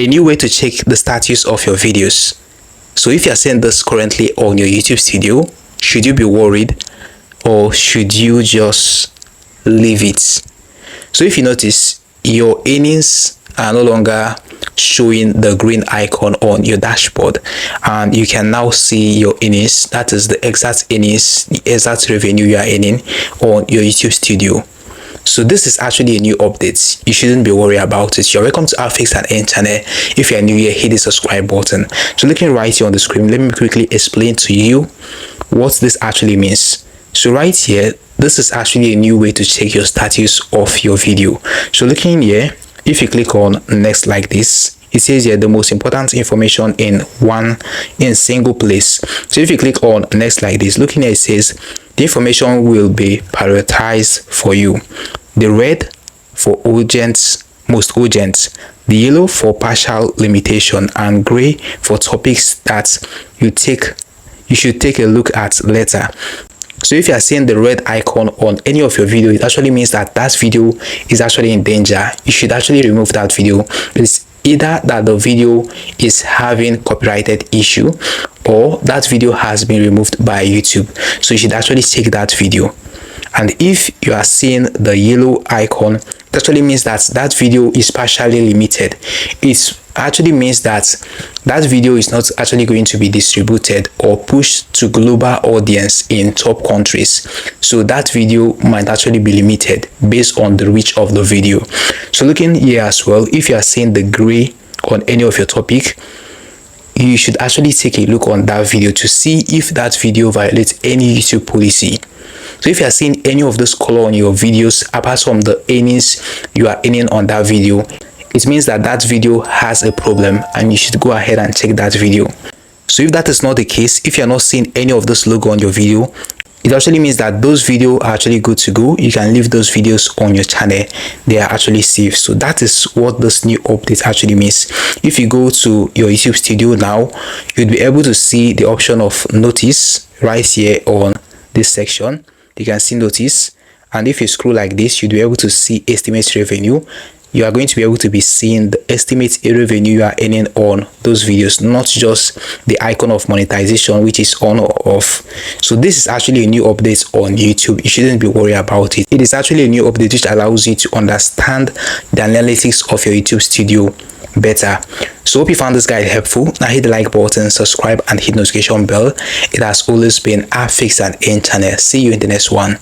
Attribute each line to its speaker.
Speaker 1: a new way to check the status of your videos. So if you are seeing this currently on your YouTube studio, should you be worried or should you just leave it? So if you notice, your earnings are no longer showing the green icon on your dashboard, and you can now see your earnings. That is the exact earnings, the exact revenue you are earning on your YouTube studio. So this is actually a new update. You shouldn't be worried about it. You're welcome to our Fix and Earn channel. If you're new here, hit the subscribe button. So looking right here on the screen, let me quickly explain to you what this actually means. So right here, this is actually a new way to check your status of your video. So looking here, if you click on next like this, it says here the most important information in single place. So if you click on next like this, looking here, it says the information will be prioritized for you. The red for urgent, most urgent, the yellow for partial limitation, and gray for topics that you should take a look at later. So if you are seeing the red icon on any of your videos, it actually means that that video is actually in danger. You should actually remove that video. It's either that the video is having copyrighted issue or that video has been removed by YouTube. So you should actually check that video. And if you are seeing the yellow icon, it actually means that that video is partially limited. It actually means that that video is not actually going to be distributed or pushed to global audience in top countries. So that video might actually be limited based on the reach of the video. So looking here as well, if you are seeing the gray on any of your topic, you should actually take a look on that video to see if that video violates any YouTube policy. So if you are seeing any of those color on your videos apart from the earnings you are earning on that video, it means that that video has a problem and you should go ahead and check that video. So if that is not the case, if you are not seeing any of those logo on your video, it actually means that those videos are actually good to go. You can leave those videos on your channel. They are actually safe. So that is what this new update actually means. If you go to your YouTube studio now, you'll be able to see the option of notice right here on this section. You can see notice, and if you scroll like this, you'll be able to see estimate revenue. You are going to be able to be seeing the estimate revenue you are earning on those videos, not just the icon of monetization, which is on or off. So this is actually a new update on YouTube. You shouldn't be worried about it. It is actually a new update which allows you to understand the analytics of your YouTube studio better. So hope you found this guide helpful. Now hit the like button, subscribe, and hit notification bell. It has always been our Fix and Earn channel. See you in the next one.